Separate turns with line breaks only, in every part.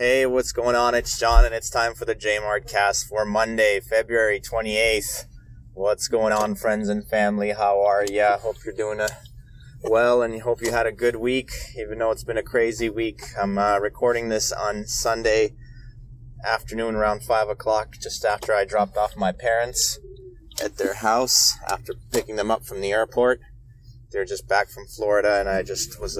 Hey, what's going on? It's John, and it's time for the JMART CAST for Monday, February 28th. What's going on, friends and family? How are ya? Hope you're doing well, and hope you had a good week, even though it's been a crazy week. I'm recording this on Sunday afternoon around 5 o'clock, just after I dropped off my parents at their house after picking them up from the airport. They're just back from Florida, and I just was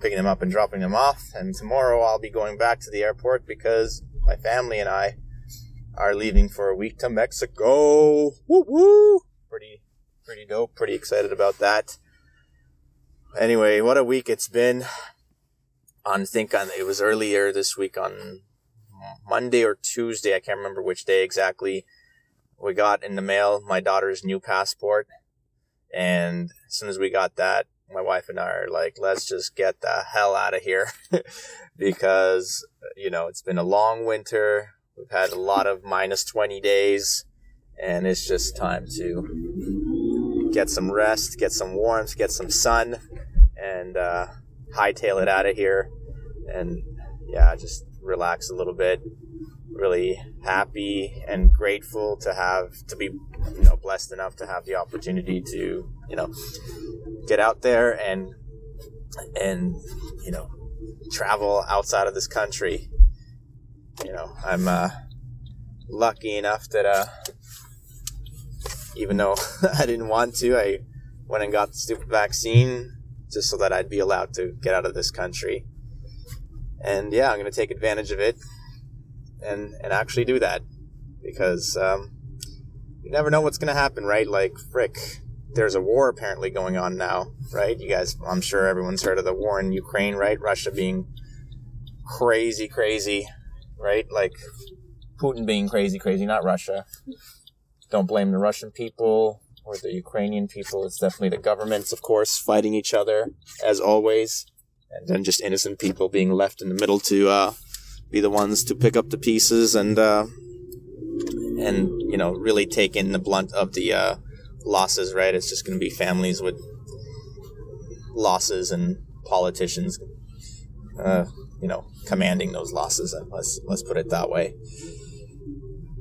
picking them up and dropping them off. And tomorrow I'll be going back to the airport because my family and I are leaving for a week to Mexico. Woo woo! Pretty dope. Pretty excited about that. Anyway, what a week it's been. It was earlier this week on Monday or Tuesday. I can't remember which day exactly. We got in the mail my daughter's new passport. And as soon as we got that, my wife and I are like, let's just get the hell out of here because, it's been a long winter. We've had a lot of minus 20 days, and it's just time to get some rest, get some warmth, get some sun, and hightail it out of here. And just relax a little bit. Really happy and grateful to be blessed enough to have the opportunity to get out there and travel outside of this country. I'm lucky enough that even though I didn't want to, I went and got the stupid vaccine just so that I'd be allowed to get out of this country. And I'm going to take advantage of it and actually do that, because you never know what's going to happen, right? Like, frick, there's a war apparently going on now, right? You guys, I'm sure everyone's heard of the war in Ukraine, right? Russia being crazy, right? Like, Putin being crazy, not Russia. Don't blame the Russian people or the Ukrainian people. It's definitely the governments, of course, fighting each other, as always. And then just innocent people being left in the middle to be the ones to pick up the pieces and really take in the blunt of the losses, right? It's just going to be families with losses and politicians, commanding those losses. Let's put it that way.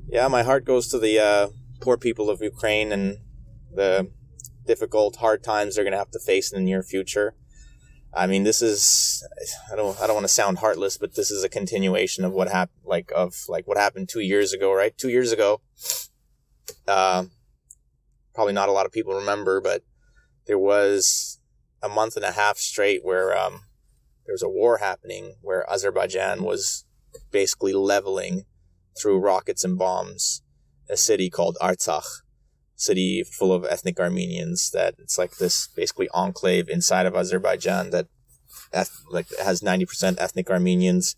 Yeah, my heart goes to the poor people of Ukraine and the difficult, hard times they're going to have to face in the near future. I mean, this is, I don't want to sound heartless, but this is a continuation of what happened, what happened 2 years ago, right? 2 years ago, probably not a lot of people remember, but there was a month and a half straight where there was a war happening where Azerbaijan was basically leveling through rockets and bombs a city called Artsakh, city full of ethnic Armenians, that it's like this basically enclave inside of Azerbaijan that has 90% ethnic Armenians.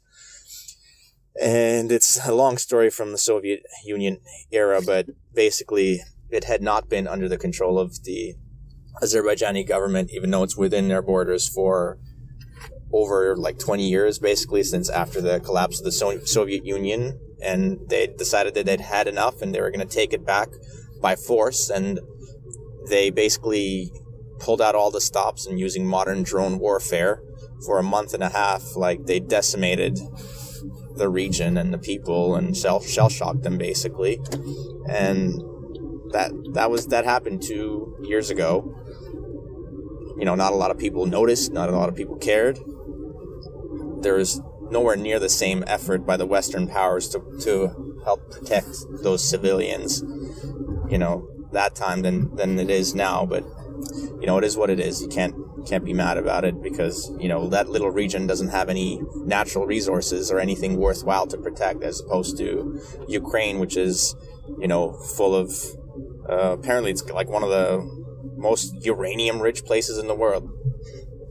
And it's a long story from the Soviet Union era, but basically it had not been under the control of the Azerbaijani government, even though it's within their borders, for over 20 years, basically, since after the collapse of the Soviet Union. And they decided that they'd had enough and they were going to take it back by force. And they basically pulled out all the stops, and using modern drone warfare for a month and a half, they decimated the region and the people and shell-shocked them, basically. And that happened 2 years ago. Not a lot of people noticed, not a lot of people cared. There was nowhere near the same effort by the Western powers to help protect those civilians, that time than it is now. But, it is what it is. You can't be mad about it because, that little region doesn't have any natural resources or anything worthwhile to protect, as opposed to Ukraine, which is, full of, apparently it's one of the most uranium-rich places in the world.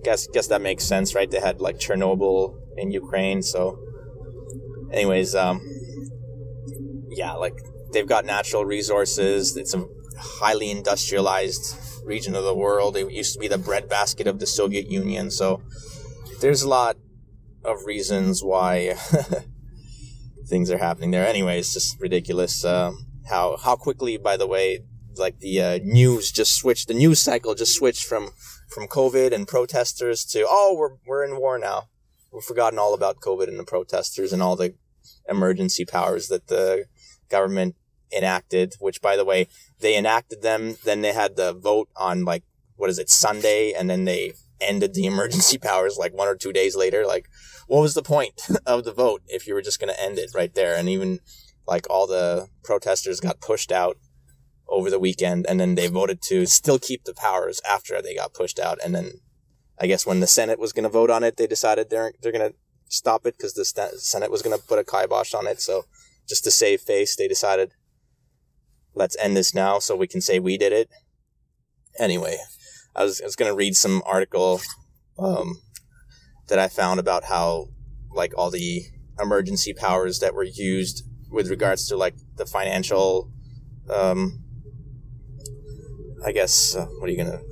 Guess that makes sense, right? They had Chernobyl in Ukraine. So anyways, they've got natural resources. It's a highly industrialized region of the world. It used to be the breadbasket of the Soviet Union. So there's a lot of reasons why things are happening there. Anyways, just ridiculous how quickly, by the way, the news cycle just switched from COVID and protesters to, we're in war now. we've forgotten all about COVID and the protesters and all the emergency powers that the government enacted, which, by the way, they enacted them, then they had the vote on, like, Sunday, and then they ended the emergency powers, like, 1 or 2 days later. Like, what was the point of the vote if you were just going to end it right there? And even, like, all the protesters got pushed out over the weekend, and then they voted to still keep the powers after they got pushed out. And then I guess when the Senate was going to vote on it, they decided they're going to stop it because the Senate was going to put a kibosh on it. So just to save face, they decided, let's end this now so we can say we did it. Anyway, I was going to read some article that I found about how, like, all the emergency powers that were used with regards to, like, the financial,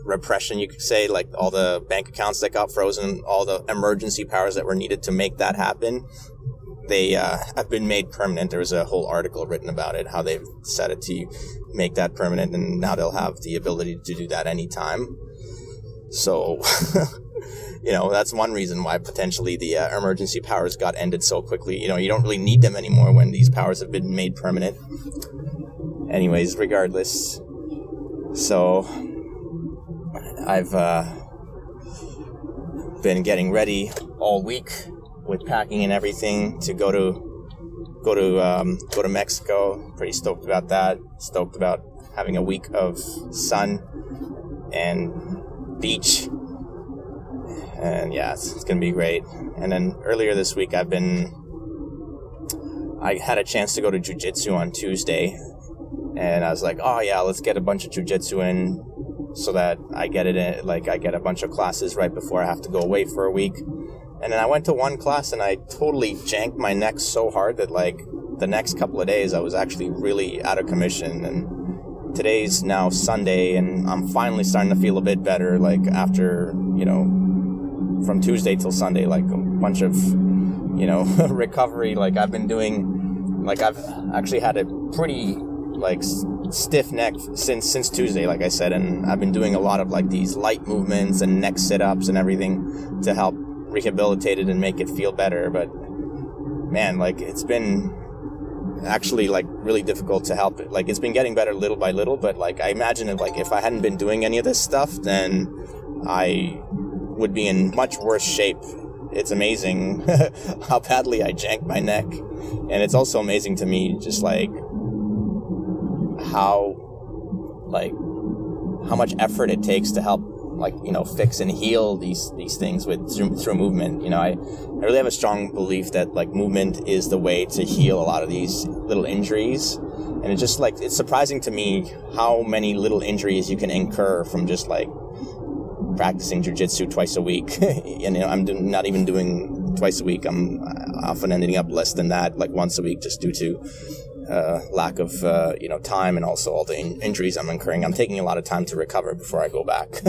repression, you could say, like all the bank accounts that got frozen, all the emergency powers that were needed to make that happen, they have been made permanent. There was a whole article written about it, how they've decided to make that permanent, and now they'll have the ability to do that anytime. So, that's one reason why potentially the emergency powers got ended so quickly. You don't really need them anymore when these powers have been made permanent. Anyways, regardless, so I've been getting ready all week with packing and everything to go to Mexico. Pretty stoked about that. Stoked about having a week of sun and beach. And yeah, it's gonna be great. And then earlier this week, I had a chance to go to jiu-jitsu on Tuesday, and I was like, oh yeah, let's get a bunch of jiu-jitsu in so that I get it in, like I get a bunch of classes right before I have to go away for a week. And then I went to one class and I totally janked my neck so hard that, like, the next couple of days I was actually really out of commission. And today's now Sunday and I'm finally starting to feel a bit better, like after, from Tuesday till Sunday, like a bunch of, recovery. Like I've been doing, like I've actually had a pretty, like, stiff neck since Tuesday, like I said, and I've been doing a lot of, like, these light movements and neck sit-ups and everything to help rehabilitate it and make it feel better. But man, like, it's been actually, like, really difficult to help it. Like, it's been getting better little by little, but, like, I imagine if I hadn't been doing any of this stuff, then I would be in much worse shape. It's amazing how badly I janked my neck. And it's also amazing to me just, like, how much effort it takes to help, like, fix and heal these things through movement. I really have a strong belief that, like, movement is the way to heal a lot of these little injuries. And it's just, like, it's surprising to me how many little injuries you can incur from just, like, practicing jiu-jitsu twice a week. And I'm not even doing twice a week. I'm often ending up less than that, like once a week, just due to lack of time, and also all the injuries I'm incurring. I'm taking a lot of time to recover before I go back.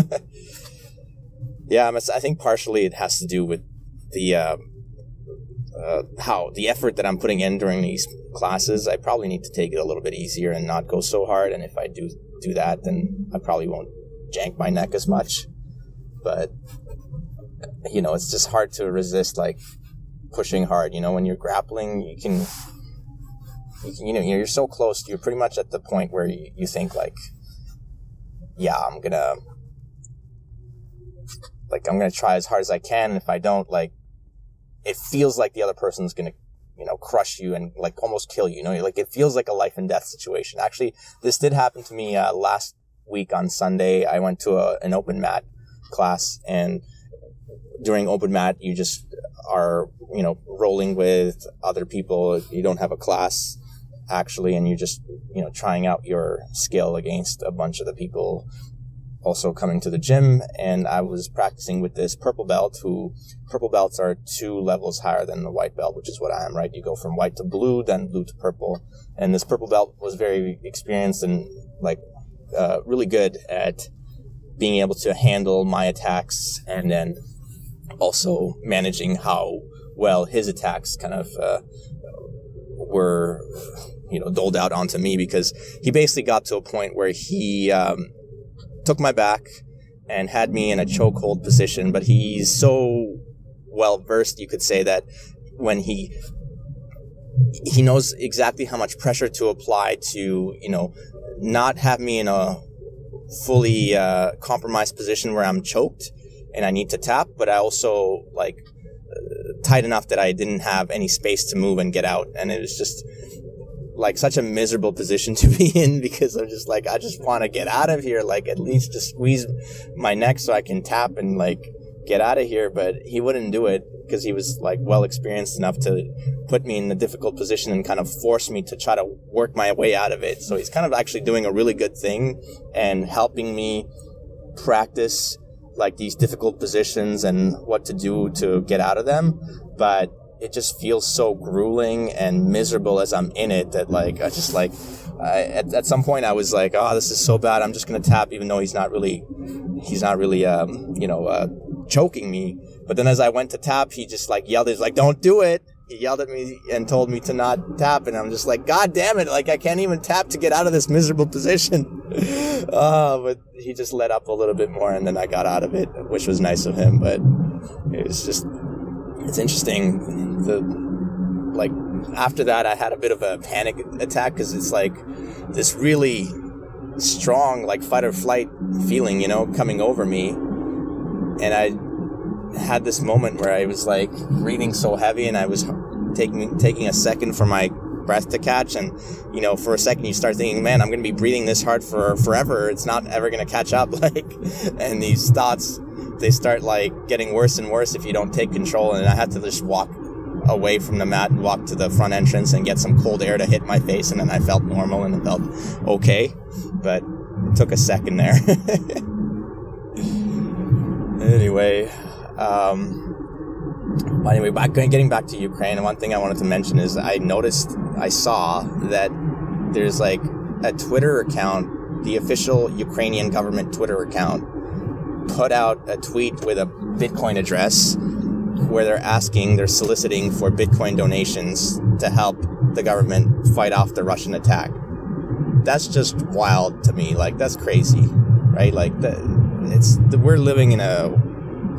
Yeah, I think partially it has to do with the how the effort that I'm putting in during these classes. I probably need to take it a little bit easier and not go so hard. And if I do that, then I probably won't jank my neck as much. But it's just hard to resist, like, pushing hard. When you're grappling, you can you're so close. You're pretty much at the point where you think, like, yeah, I'm gonna try as hard as I can. And if I don't, like, it feels like the other person's gonna, crush you and, like, almost kill you. Like, it feels like a life and death situation. Actually, this did happen to me last week on Sunday. I went to an open mat class, and during open mat, you just are, rolling with other people. You don't have a class, actually, and you're just, trying out your skill against a bunch of the people also coming to the gym. And I was practicing with this purple belt, purple belts are 2 levels higher than the white belt, which is what I am, right? You go from white to blue, then blue to purple. And this purple belt was very experienced and, like, really good at being able to handle my attacks, and then also managing how well his attacks kind of were, doled out onto me, because he basically got to a point where he took my back and had me in a chokehold position, but he's so well versed, you could say, that when he knows exactly how much pressure to apply to, not have me in a fully compromised position where I'm choked and I need to tap, but I also tight enough that I didn't have any space to move and get out. And it was just such a miserable position to be in, because I'm just I just want to get out of here, at least just squeeze my neck so I can tap and get out of here. But he wouldn't do it, because he was well experienced enough to put me in a difficult position and kind of force me to try to work my way out of it. So he's kind of actually doing a really good thing and helping me practice these difficult positions and what to do to get out of them. But it just feels so grueling and miserable as I'm in it that I just at some point I was oh, this is so bad, I'm just gonna tap, even though he's not really choking me. But then as I went to tap, he just yelled, he's don't do it. He yelled at me and told me to not tap, and I'm just God damn it, I can't even tap to get out of this miserable position. But he just let up a little bit more, and then I got out of it, which was nice of him. But it's interesting. After that, I had a bit of a panic attack, because it's this really strong fight or flight feeling, coming over me. And I had this moment where I was breathing so heavy, and I was taking a second for my breath to catch. And for a second you start thinking, man, I'm gonna be breathing this hard for forever, it's not ever gonna catch up. And these thoughts, they start getting worse and worse if you don't take control. And I had to just walk away from the mat and walk to the front entrance and get some cold air to hit my face, and then I felt normal and it felt okay. But it took a second there. Anyway, getting back to Ukraine, one thing I wanted to mention is I saw that there's a Twitter account, the official Ukrainian government Twitter account, put out a tweet with a Bitcoin address where they're soliciting for Bitcoin donations to help the government fight off the Russian attack. That's just wild to me. That's crazy, right? We're living in a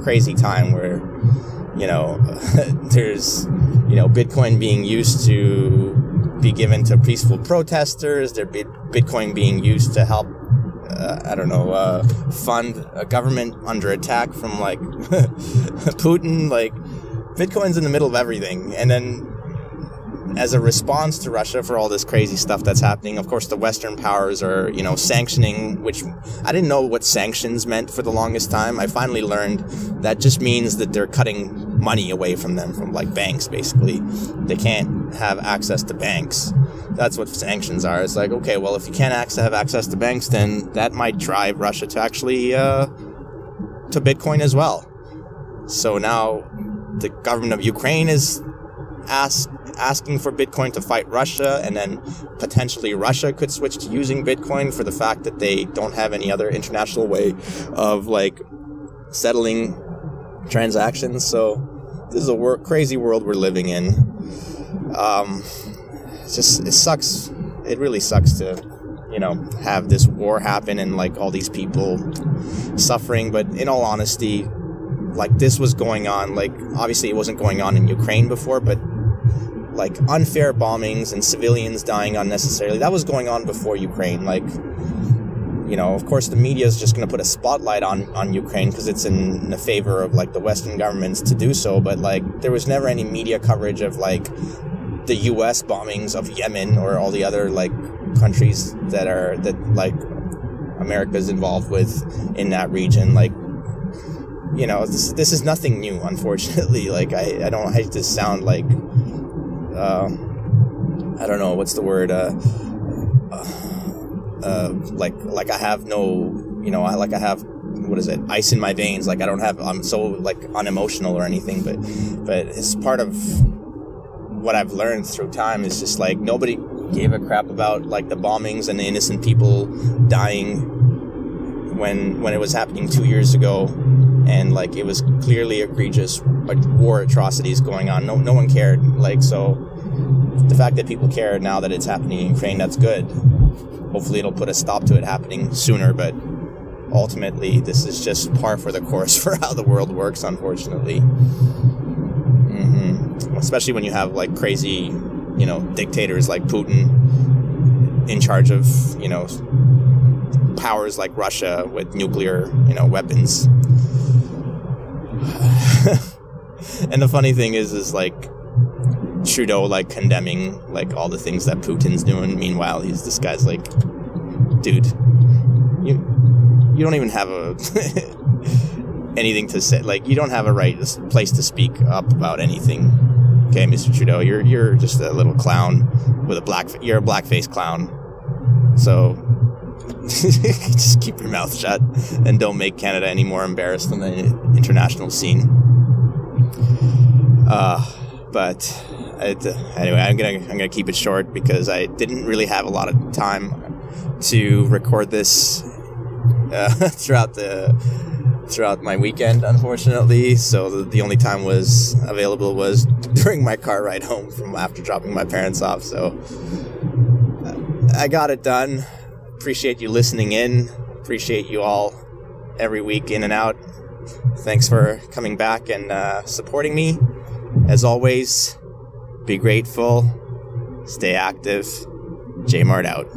crazy time where, there's, Bitcoin being used to be given to peaceful protesters. There's Bitcoin being used to help, fund a government under attack from Putin. Bitcoin's in the middle of everything. And then as a response to Russia for all this crazy stuff that's happening, of course, the Western powers are, sanctioning, which I didn't know what sanctions meant for the longest time. I finally learned that just means that they're cutting money away from them, from banks, basically. They can't have access to banks. That's what sanctions are. It's okay, well, if you can't have access to banks, then that might drive Russia to actually, to Bitcoin as well. So now the government of Ukraine is asking for Bitcoin to fight Russia, and then potentially Russia could switch to using Bitcoin for the fact that they don't have any other international way of settling transactions. So this is a crazy world we're living in. It sucks. It really sucks to have this war happen and all these people suffering. But in all honesty, this was going on. Obviously it wasn't going on in Ukraine before, but unfair bombings and civilians dying unnecessarily, that was going on before Ukraine. Of course the media is just going to put a spotlight on Ukraine because it's in the favor of the Western governments to do so. But there was never any media coverage of the U.S. bombings of Yemen or all the other countries that America's involved with in that region. This is nothing new, unfortunately. I don't hate to sound I don't know, what's the word, I have no, I have, what is it, ice in my veins. I'm so unemotional or anything, but it's part of what I've learned through time is just nobody gave a crap about the bombings and the innocent people dying when it was happening 2 years ago, and it was clearly egregious war atrocities going on. No one cared. So the fact that people care now that it's happening in Ukraine, that's good. Hopefully it'll put a stop to it happening sooner, but ultimately this is just par for the course for how the world works, unfortunately. especially when you have like crazy, dictators like Putin in charge of, powers like Russia with nuclear, weapons. And the funny thing is like Trudeau like condemning like all the things that Putin's doing. Meanwhile, this guy's like, dude, you don't even have anything to say. Like, you don't have a place to speak up about anything. Okay, Mr. Trudeau, you're just a little clown with you're a blackface clown. So just keep your mouth shut and don't make Canada any more embarrassed on the international scene. But anyway, I'm gonna keep it short because I didn't really have a lot of time to record this throughout my weekend, unfortunately. So the only time available was during my car ride home from after dropping my parents off. So I got it done. Appreciate you listening in. Appreciate you all every week in and out. Thanks for coming back and supporting me. As always, be grateful, stay active. J-Mart out.